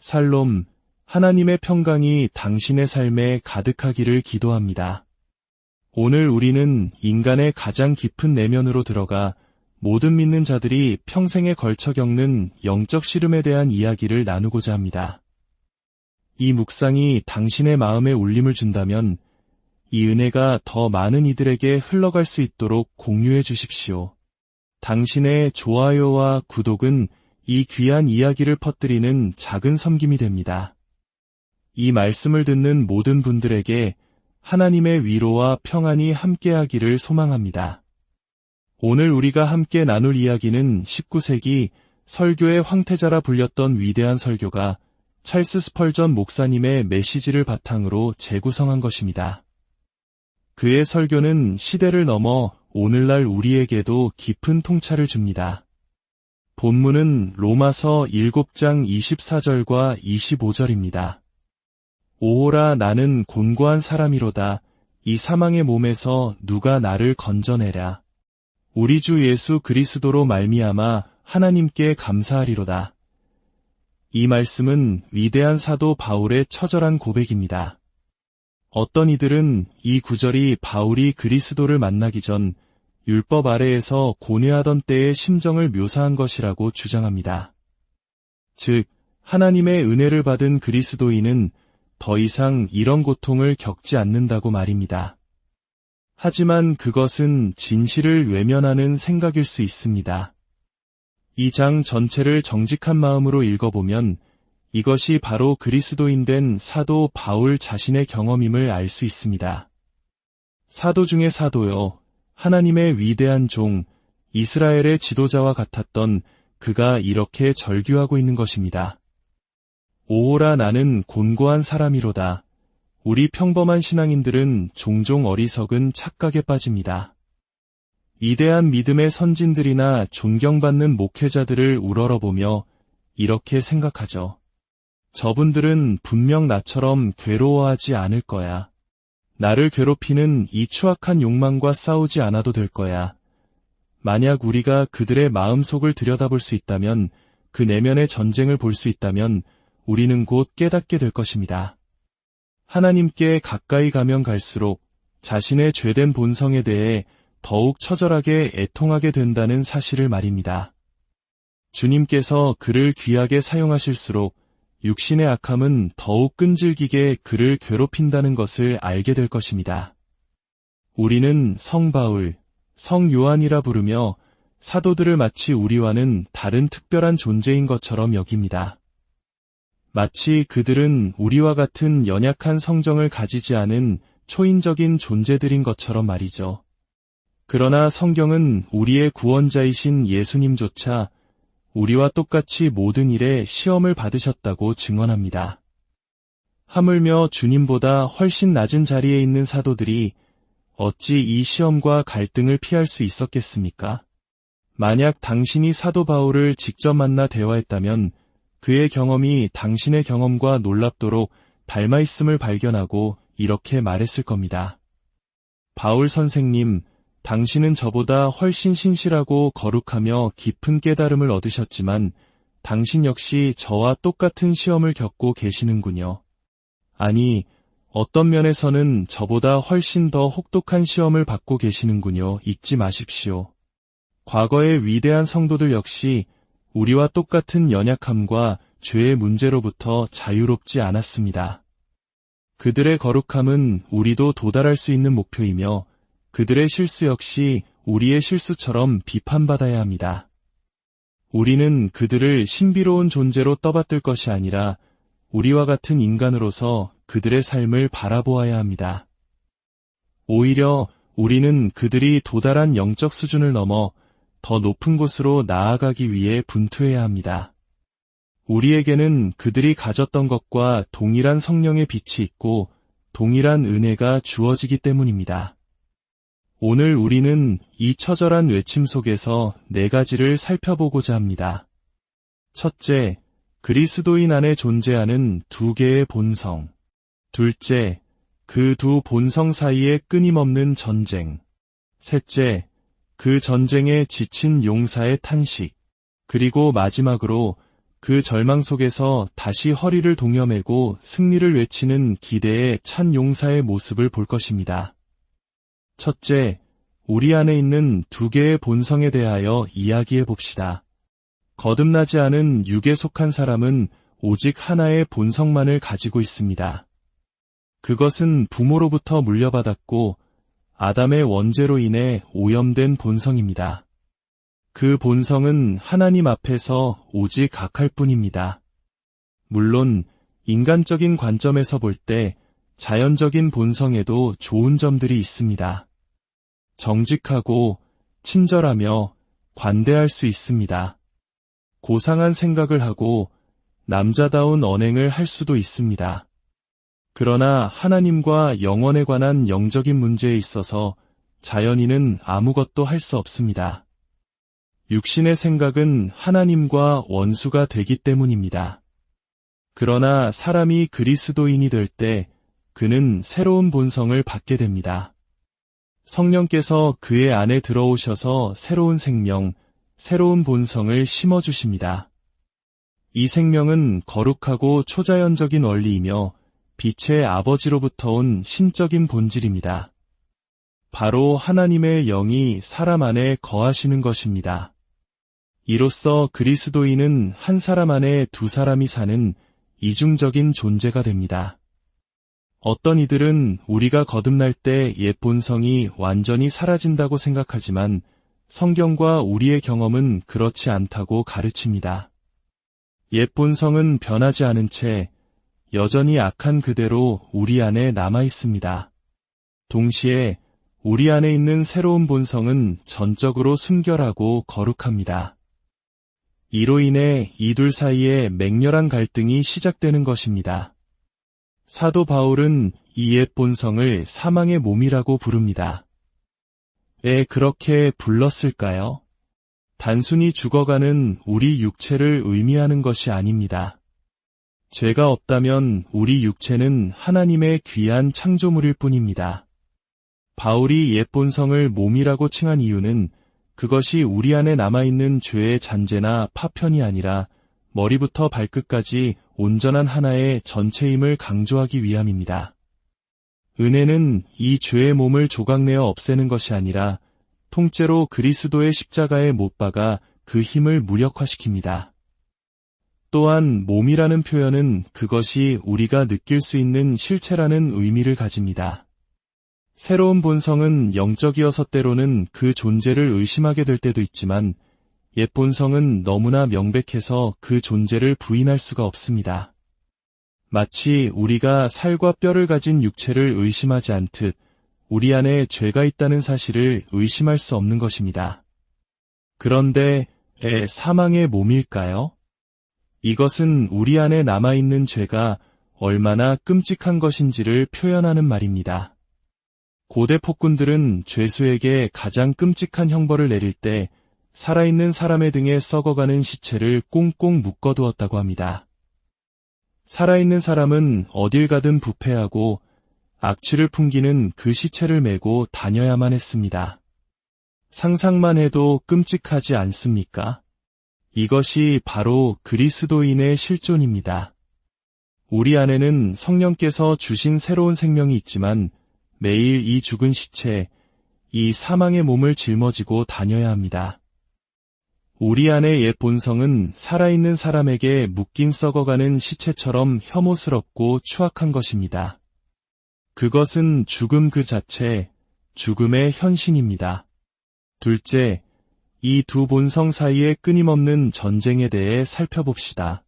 살롬, 하나님의 평강이 당신의 삶에 가득하기를 기도합니다. 오늘 우리는 인간의 가장 깊은 내면으로 들어가 모든 믿는 자들이 평생에 걸쳐 겪는 영적 시름에 대한 이야기를 나누고자 합니다. 이 묵상이 당신의 마음에 울림을 준다면 이 은혜가 더 많은 이들에게 흘러갈 수 있도록 공유해 주십시오. 당신의 좋아요와 구독은 이 귀한 이야기를 퍼뜨리는 작은 섬김이 됩니다. 이 말씀을 듣는 모든 분들에게 하나님의 위로와 평안이 함께하기를 소망합니다. 오늘 우리가 함께 나눌 이야기는 19세기 설교의 황태자라 불렸던 위대한 설교가 찰스 스펄전 목사님의 메시지를 바탕으로 재구성한 것입니다. 그의 설교는 시대를 넘어 오늘날 우리에게도 깊은 통찰을 줍니다. 본문은 로마서 7장 24절과 25절입니다. 오호라 나는 곤고한 사람이로다. 이 사망의 몸에서 누가 나를 건져내랴. 우리 주 예수 그리스도로 말미암아 하나님께 감사하리로다. 이 말씀은 위대한 사도 바울의 처절한 고백입니다. 어떤 이들은 이 구절이 바울이 그리스도를 만나기 전 율법 아래에서 고뇌하던 때의 심정을 묘사한 것이라고 주장합니다. 즉, 하나님의 은혜를 받은 그리스도인은 더 이상 이런 고통을 겪지 않는다고 말입니다. 하지만 그것은 진실을 외면하는 생각일 수 있습니다. 이 장 전체를 정직한 마음으로 읽어보면 이것이 바로 그리스도인 된 사도 바울 자신의 경험임을 알 수 있습니다. 사도 중의 사도요, 하나님의 위대한 종, 이스라엘의 지도자와 같았던 그가 이렇게 절규하고 있는 것입니다. 오호라 나는 곤고한 사람이로다. 우리 평범한 신앙인들은 종종 어리석은 착각에 빠집니다. 위대한 믿음의 선진들이나 존경받는 목회자들을 우러러보며 이렇게 생각하죠. 저분들은 분명 나처럼 괴로워하지 않을 거야. 나를 괴롭히는 이 추악한 욕망과 싸우지 않아도 될 거야. 만약 우리가 그들의 마음속을 들여다볼 수 있다면, 그 내면의 전쟁을 볼 수 있다면 우리는 곧 깨닫게 될 것입니다. 하나님께 가까이 가면 갈수록 자신의 죄된 본성에 대해 더욱 처절하게 애통하게 된다는 사실을 말입니다. 주님께서 그를 귀하게 사용하실수록 육신의 악함은 더욱 끈질기게 그를 괴롭힌다는 것을 알게 될 것입니다. 우리는 성 바울, 성 요한이라 부르며 사도들을 마치 우리와는 다른 특별한 존재인 것처럼 여깁니다. 마치 그들은 우리와 같은 연약한 성정을 가지지 않은 초인적인 존재들인 것처럼 말이죠. 그러나 성경은 우리의 구원자이신 예수님조차 우리와 똑같이 모든 일에 시험을 받으셨다고 증언합니다. 하물며 주님보다 훨씬 낮은 자리에 있는 사도들이 어찌 이 시험과 갈등을 피할 수 있었겠습니까? 만약 당신이 사도 바울을 직접 만나 대화했다면 그의 경험이 당신의 경험과 놀랍도록 닮아있음을 발견하고 이렇게 말했을 겁니다. 바울 선생님, 당신은 저보다 훨씬 신실하고 거룩하며 깊은 깨달음을 얻으셨지만 당신 역시 저와 똑같은 시험을 겪고 계시는군요. 아니, 어떤 면에서는 저보다 훨씬 더 혹독한 시험을 받고 계시는군요. 잊지 마십시오. 과거의 위대한 성도들 역시 우리와 똑같은 연약함과 죄의 문제로부터 자유롭지 않았습니다. 그들의 거룩함은 우리도 도달할 수 있는 목표이며 그들의 실수 역시 우리의 실수처럼 비판받아야 합니다. 우리는 그들을 신비로운 존재로 떠받들 것이 아니라 우리와 같은 인간으로서 그들의 삶을 바라보아야 합니다. 오히려 우리는 그들이 도달한 영적 수준을 넘어 더 높은 곳으로 나아가기 위해 분투해야 합니다. 우리에게는 그들이 가졌던 것과 동일한 성령의 빛이 있고 동일한 은혜가 주어지기 때문입니다. 오늘 우리는 이 처절한 외침 속에서 4가지를 살펴보고자 합니다. 첫째, 그리스도인 안에 존재하는 2개의 본성. 둘째, 그 2 본성 사이의 끊임없는 전쟁. 셋째, 그 전쟁에 지친 용사의 탄식. 그리고 마지막으로 그 절망 속에서 다시 허리를 동여매고 승리를 외치는 기대에 찬 용사의 모습을 볼 것입니다. 첫째, 우리 안에 있는 두 개의 본성에 대하여 이야기해 봅시다. 거듭나지 않은 육에 속한 사람은 오직 하나의 본성만을 가지고 있습니다. 그것은 부모로부터 물려받았고 아담의 원죄로 인해 오염된 본성입니다. 그 본성은 하나님 앞에서 오직 악할 뿐입니다. 물론 인간적인 관점에서 볼 때 자연적인 본성에도 좋은 점들이 있습니다. 정직하고 친절하며 관대할 수 있습니다. 고상한 생각을 하고 남자다운 언행을 할 수도 있습니다. 그러나 하나님과 영원에 관한 영적인 문제에 있어서 자연인은 아무것도 할 수 없습니다. 육신의 생각은 하나님과 원수가 되기 때문입니다. 그러나 사람이 그리스도인이 될 때 그는 새로운 본성을 받게 됩니다. 성령께서 그의 안에 들어오셔서 새로운 생명, 새로운 본성을 심어주십니다. 이 생명은 거룩하고 초자연적인 원리이며 빛의 아버지로부터 온 신적인 본질입니다. 바로 하나님의 영이 사람 안에 거하시는 것입니다. 이로써 그리스도인은 한 사람 안에 두 사람이 사는 이중적인 존재가 됩니다. 어떤 이들은 우리가 거듭날 때 옛 본성이 완전히 사라진다고 생각하지만 성경과 우리의 경험은 그렇지 않다고 가르칩니다. 옛 본성은 변하지 않은 채 여전히 악한 그대로 우리 안에 남아 있습니다. 동시에 우리 안에 있는 새로운 본성은 전적으로 순결하고 거룩합니다. 이로 인해 이 둘 사이에 맹렬한 갈등이 시작되는 것입니다. 사도 바울은 이 옛 본성을 사망의 몸이라고 부릅니다. 왜 그렇게 불렀을까요? 단순히 죽어가는 우리 육체를 의미하는 것이 아닙니다. 죄가 없다면 우리 육체는 하나님의 귀한 창조물일 뿐입니다. 바울이 옛 본성을 몸이라고 칭한 이유는 그것이 우리 안에 남아있는 죄의 잔재나 파편이 아니라 머리부터 발끝까지 온전한 하나의 전체임을 강조하기 위함입니다. 은혜는 이 죄의 몸을 조각내어 없애는 것이 아니라 통째로 그리스도의 십자가에 못 박아 그 힘을 무력화시킵니다. 또한 몸이라는 표현은 그것이 우리가 느낄 수 있는 실체라는 의미를 가집니다. 새로운 본성은 영적이어서 때로는 그 존재를 의심하게 될 때도 있지만 옛 본성은 너무나 명백해서 그 존재를 부인할 수가 없습니다. 마치 우리가 살과 뼈를 가진 육체를 의심하지 않듯 우리 안에 죄가 있다는 사실을 의심할 수 없는 것입니다. 그런데 사망의 몸일까요? 이것은 우리 안에 남아있는 죄가 얼마나 끔찍한 것인지를 표현하는 말입니다. 고대 폭군들은 죄수에게 가장 끔찍한 형벌을 내릴 때 살아있는 사람의 등에 썩어가는 시체를 꽁꽁 묶어두었다고 합니다. 살아있는 사람은 어딜 가든 부패하고 악취를 풍기는 그 시체를 메고 다녀야만 했습니다. 상상만 해도 끔찍하지 않습니까? 이것이 바로 그리스도인의 실존입니다. 우리 안에는 성령께서 주신 새로운 생명이 있지만 매일 이 죽은 시체, 이 사망의 몸을 짊어지고 다녀야 합니다. 우리 안의 옛 본성은 살아있는 사람에게 묶인 썩어가는 시체처럼 혐오스럽고 추악한 것입니다. 그것은 죽음 그 자체, 죽음의 현신입니다. 둘째, 이 두 본성 사이의 끊임없는 전쟁에 대해 살펴봅시다.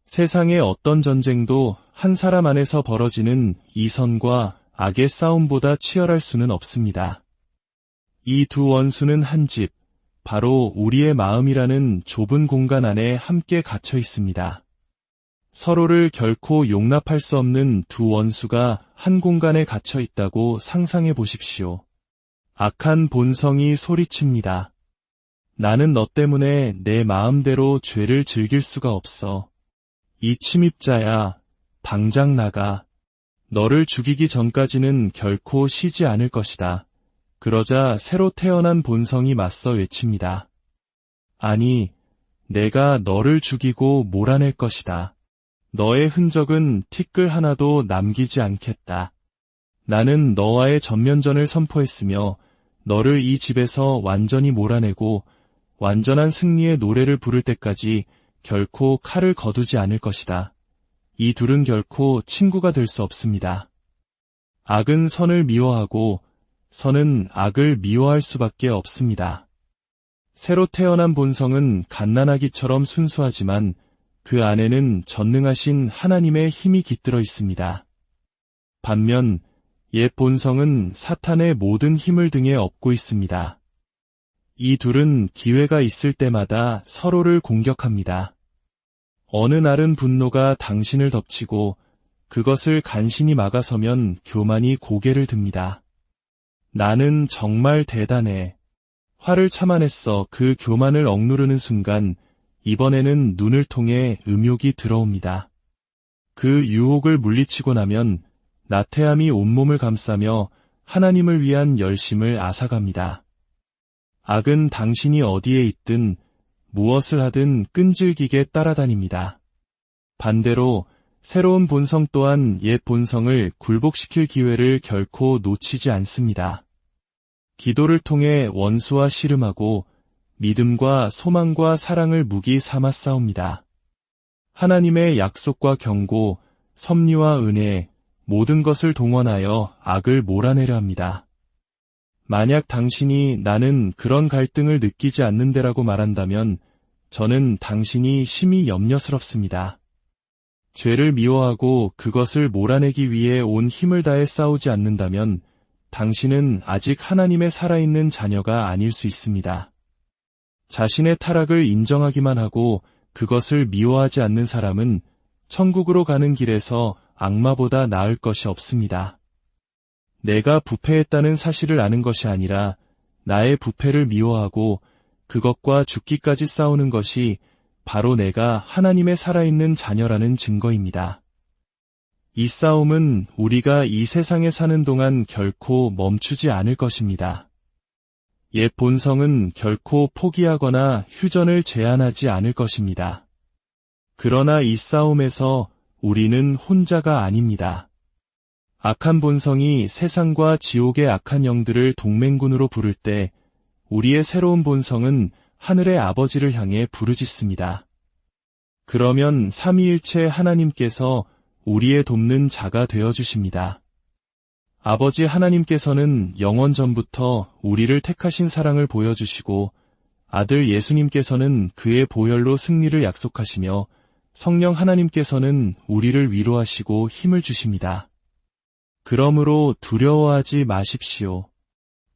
세상의 어떤 전쟁도 한 사람 안에서 벌어지는 이선과 악의 싸움보다 치열할 수는 없습니다. 이 두 원수는 한 집, 바로 우리의 마음이라는 좁은 공간 안에 함께 갇혀 있습니다. 서로를 결코 용납할 수 없는 두 원수가 한 공간에 갇혀 있다고 상상해 보십시오. 악한 본성이 소리칩니다. 나는 너 때문에 내 마음대로 죄를 즐길 수가 없어. 이 침입자야, 당장 나가. 너를 죽이기 전까지는 결코 쉬지 않을 것이다. 그러자 새로 태어난 본성이 맞서 외칩니다. 아니, 내가 너를 죽이고 몰아낼 것이다. 너의 흔적은 티끌 하나도 남기지 않겠다. 나는 너와의 전면전을 선포했으며 너를 이 집에서 완전히 몰아내고 완전한 승리의 노래를 부를 때까지 결코 칼을 거두지 않을 것이다. 이 둘은 결코 친구가 될 수 없습니다. 악은 선을 미워하고 선은 악을 미워할 수밖에 없습니다. 새로 태어난 본성은 갓난아기처럼 순수하지만 그 안에는 전능하신 하나님의 힘이 깃들어 있습니다. 반면 옛 본성은 사탄의 모든 힘을 등에 업고 있습니다. 이 둘은 기회가 있을 때마다 서로를 공격합니다. 어느 날은 분노가 당신을 덮치고 그것을 간신히 막아서면 교만이 고개를 듭니다. 나는 정말 대단해. 화를 참아냈어. 그 교만을 억누르는 순간 이번에는 눈을 통해 음욕이 들어옵니다. 그 유혹을 물리치고 나면 나태함이 온몸을 감싸며 하나님을 위한 열심을 앗아갑니다. 악은 당신이 어디에 있든 무엇을 하든 끈질기게 따라다닙니다. 반대로 새로운 본성 또한 옛 본성을 굴복시킬 기회를 결코 놓치지 않습니다. 기도를 통해 원수와 씨름하고 믿음과 소망과 사랑을 무기 삼아 싸웁니다. 하나님의 약속과 경고, 섭리와 은혜, 모든 것을 동원하여 악을 몰아내려 합니다. 만약 당신이 나는 그런 갈등을 느끼지 않는데라고 말한다면 저는 당신이 심히 염려스럽습니다. 죄를 미워하고 그것을 몰아내기 위해 온 힘을 다해 싸우지 않는다면 당신은 아직 하나님의 살아있는 자녀가 아닐 수 있습니다. 자신의 타락을 인정하기만 하고 그것을 미워하지 않는 사람은 천국으로 가는 길에서 악마보다 나을 것이 없습니다. 내가 부패했다는 사실을 아는 것이 아니라 나의 부패를 미워하고 그것과 죽기까지 싸우는 것이 바로 내가 하나님의 살아있는 자녀라는 증거입니다. 이 싸움은 우리가 이 세상에 사는 동안 결코 멈추지 않을 것입니다. 옛 본성은 결코 포기하거나 휴전을 제한하지 않을 것입니다. 그러나 이 싸움에서 우리는 혼자가 아닙니다. 악한 본성이 세상과 지옥의 악한 영들을 동맹군으로 부를 때 우리의 새로운 본성은 하늘의 아버지를 향해 부르짖습니다. 그러면 삼위일체 하나님께서 우리의 돕는 자가 되어주십니다. 아버지 하나님께서는 영원 전부터 우리를 택하신 사랑을 보여주시고 아들 예수님께서는 그의 보혈로 승리를 약속하시며 성령 하나님께서는 우리를 위로하시고 힘을 주십니다. 그러므로 두려워하지 마십시오.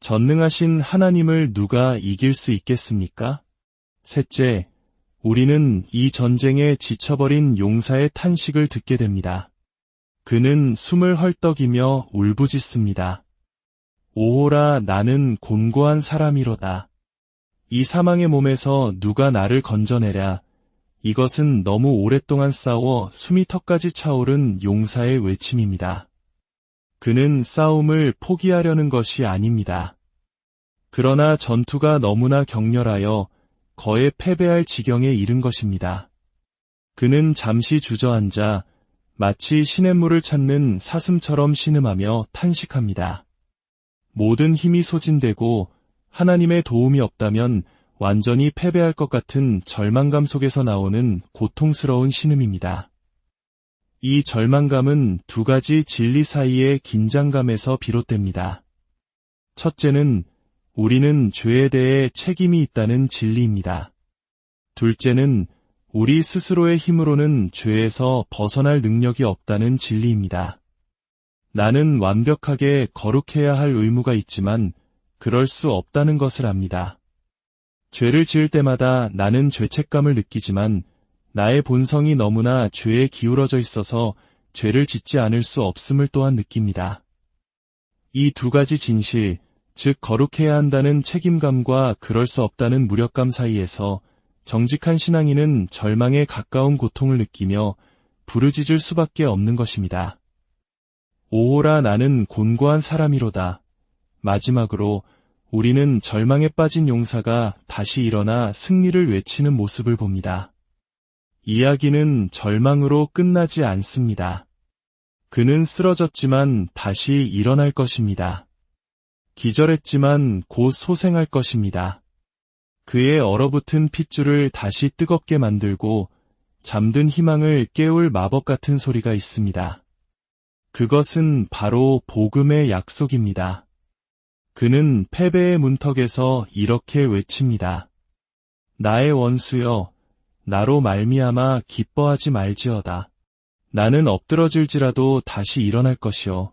전능하신 하나님을 누가 이길 수 있겠습니까? 셋째, 우리는 이 전쟁에 지쳐버린 용사의 탄식을 듣게 됩니다. 그는 숨을 헐떡이며 울부짖습니다. 오호라, 나는 곤고한 사람이로다. 이 사망의 몸에서 누가 나를 건져내랴. 이것은 너무 오랫동안 싸워 숨이 턱까지 차오른 용사의 외침입니다. 그는 싸움을 포기하려는 것이 아닙니다. 그러나 전투가 너무나 격렬하여 거의 패배할 지경에 이른 것입니다. 그는 잠시 주저앉아 마치 시냇물을 찾는 사슴처럼 신음하며 탄식합니다. 모든 힘이 소진되고 하나님의 도움이 없다면 완전히 패배할 것 같은 절망감 속에서 나오는 고통스러운 신음입니다. 이 절망감은 두 가지 진리 사이의 긴장감에서 비롯됩니다. 첫째는 우리는 죄에 대해 책임이 있다는 진리입니다. 둘째는 우리 스스로의 힘으로는 죄에서 벗어날 능력이 없다는 진리입니다. 나는 완벽하게 거룩해야 할 의무가 있지만 그럴 수 없다는 것을 압니다. 죄를 지을 때마다 나는 죄책감을 느끼지만 나의 본성이 너무나 죄에 기울어져 있어서 죄를 짓지 않을 수 없음을 또한 느낍니다. 이 두 가지 진실, 즉 거룩해야 한다는 책임감과 그럴 수 없다는 무력감 사이에서 정직한 신앙인은 절망에 가까운 고통을 느끼며 부르짖을 수밖에 없는 것입니다. 오호라, 나는 곤고한 사람이로다. 마지막으로 우리는 절망에 빠진 용사가 다시 일어나 승리를 외치는 모습을 봅니다. 이야기는 절망으로 끝나지 않습니다. 그는 쓰러졌지만 다시 일어날 것입니다. 기절했지만 곧 소생할 것입니다. 그의 얼어붙은 핏줄을 다시 뜨겁게 만들고 잠든 희망을 깨울 마법 같은 소리가 있습니다. 그것은 바로 복음의 약속입니다. 그는 패배의 문턱에서 이렇게 외칩니다. 나의 원수여, 나로 말미암아 기뻐하지 말지어다. 나는 엎드러질지라도 다시 일어날 것이요.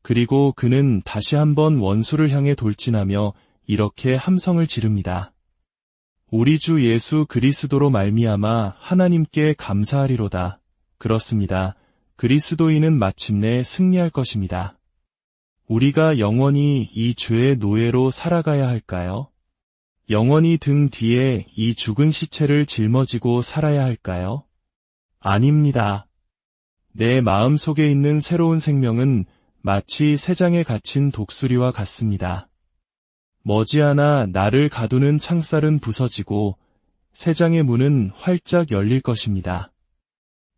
그리고 그는 다시 한번 원수를 향해 돌진하며 이렇게 함성을 지릅니다. 우리 주 예수 그리스도로 말미암아 하나님께 감사하리로다. 그렇습니다. 그리스도인은 마침내 승리할 것입니다. 우리가 영원히 이 죄의 노예로 살아가야 할까요? 영원히 등 뒤에 이 죽은 시체를 짊어지고 살아야 할까요? 아닙니다. 내 마음 속에 있는 새로운 생명은 마치 새 장에 갇힌 독수리와 같습니다. 머지않아 나를 가두는 창살은 부서지고 새 장의 문은 활짝 열릴 것입니다.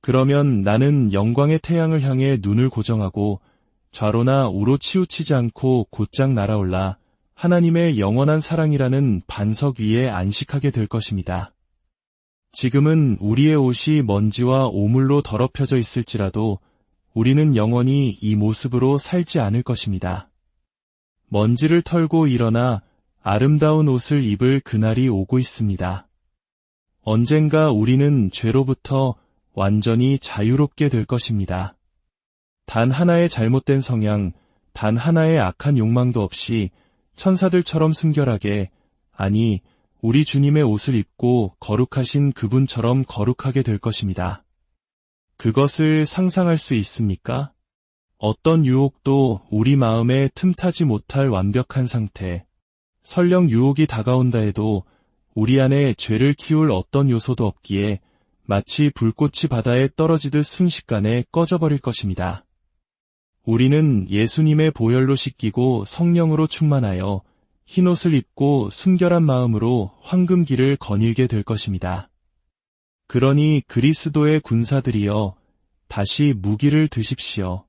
그러면 나는 영광의 태양을 향해 눈을 고정하고 좌로나 우로 치우치지 않고 곧장 날아올라 하나님의 영원한 사랑이라는 반석 위에 안식하게 될 것입니다. 지금은 우리의 옷이 먼지와 오물로 더럽혀져 있을지라도 우리는 영원히 이 모습으로 살지 않을 것입니다. 먼지를 털고 일어나 아름다운 옷을 입을 그날이 오고 있습니다. 언젠가 우리는 죄로부터 완전히 자유롭게 될 것입니다. 단 하나의 잘못된 성향, 단 하나의 악한 욕망도 없이 천사들처럼 순결하게, 아니, 우리 주님의 옷을 입고 거룩하신 그분처럼 거룩하게 될 것입니다. 그것을 상상할 수 있습니까? 어떤 유혹도 우리 마음에 틈타지 못할 완벽한 상태, 설령 유혹이 다가온다 해도 우리 안에 죄를 키울 어떤 요소도 없기에 마치 불꽃이 바다에 떨어지듯 순식간에 꺼져버릴 것입니다. 우리는 예수님의 보혈로 씻기고 성령으로 충만하여 흰옷을 입고 순결한 마음으로 황금길을 거닐게 될 것입니다. 그러니 그리스도의 군사들이여 다시 무기를 드십시오.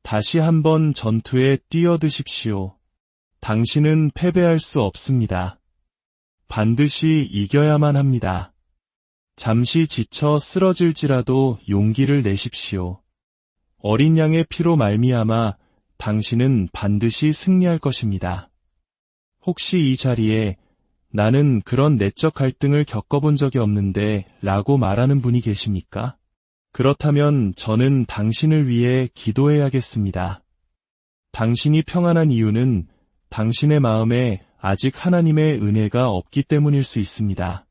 다시 한번 전투에 뛰어드십시오. 당신은 패배할 수 없습니다. 반드시 이겨야만 합니다. 잠시 지쳐 쓰러질지라도 용기를 내십시오. 어린 양의 피로 말미암아 당신은 반드시 승리할 것입니다. 혹시 이 자리에 나는 그런 내적 갈등을 겪어본 적이 없는데 라고 말하는 분이 계십니까? 그렇다면 저는 당신을 위해 기도해야겠습니다. 당신이 평안한 이유는 당신의 마음에 아직 하나님의 은혜가 없기 때문일 수 있습니다.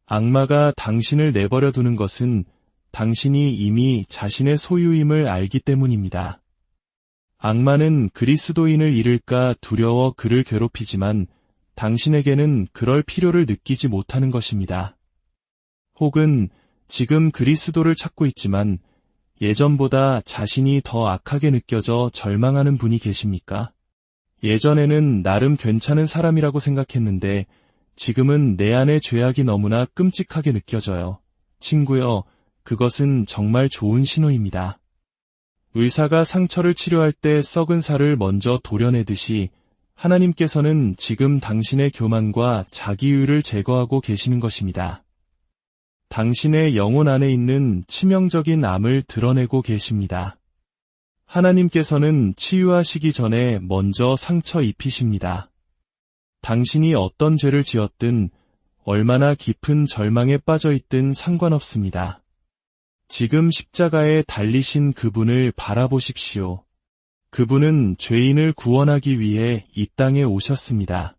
악마가 당신을 내버려 두는 것은 당신이 이미 자신의 소유임을 알기 때문입니다. 악마는 그리스도인을 잃을까 두려워 그를 괴롭히지만 당신에게는 그럴 필요를 느끼지 못하는 것입니다. 혹은 지금 그리스도를 찾고 있지만 예전보다 자신이 더 악하게 느껴져 절망하는 분이 계십니까? 예전에는 나름 괜찮은 사람이라고 생각했는데 지금은 내 안의 죄악이 너무나 끔찍하게 느껴져요. 친구여, 그것은 정말 좋은 신호입니다. 의사가 상처를 치료할 때 썩은 살을 먼저 도려내듯이 하나님께서는 지금 당신의 교만과 자기의를 제거하고 계시는 것입니다. 당신의 영혼 안에 있는 치명적인 암을 드러내고 계십니다. 하나님께서는 치유하시기 전에 먼저 상처 입히십니다. 당신이 어떤 죄를 지었든 얼마나 깊은 절망에 빠져 있든 상관없습니다. 지금 십자가에 달리신 그분을 바라보십시오. 그분은 죄인을 구원하기 위해 이 땅에 오셨습니다.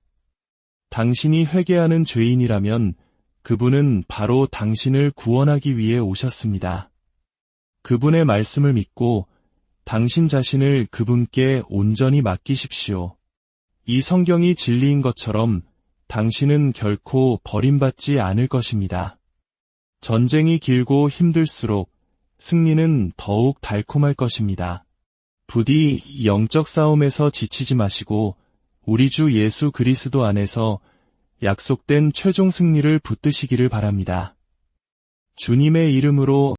당신이 회개하는 죄인이라면 그분은 바로 당신을 구원하기 위해 오셨습니다. 그분의 말씀을 믿고 당신 자신을 그분께 온전히 맡기십시오. 이 성경이 진리인 것처럼 당신은 결코 버림받지 않을 것입니다. 전쟁이 길고 힘들수록 승리는 더욱 달콤할 것입니다. 부디 영적 싸움에서 지치지 마시고 우리 주 예수 그리스도 안에서 약속된 최종 승리를 붙드시기를 바랍니다. 주님의 이름으로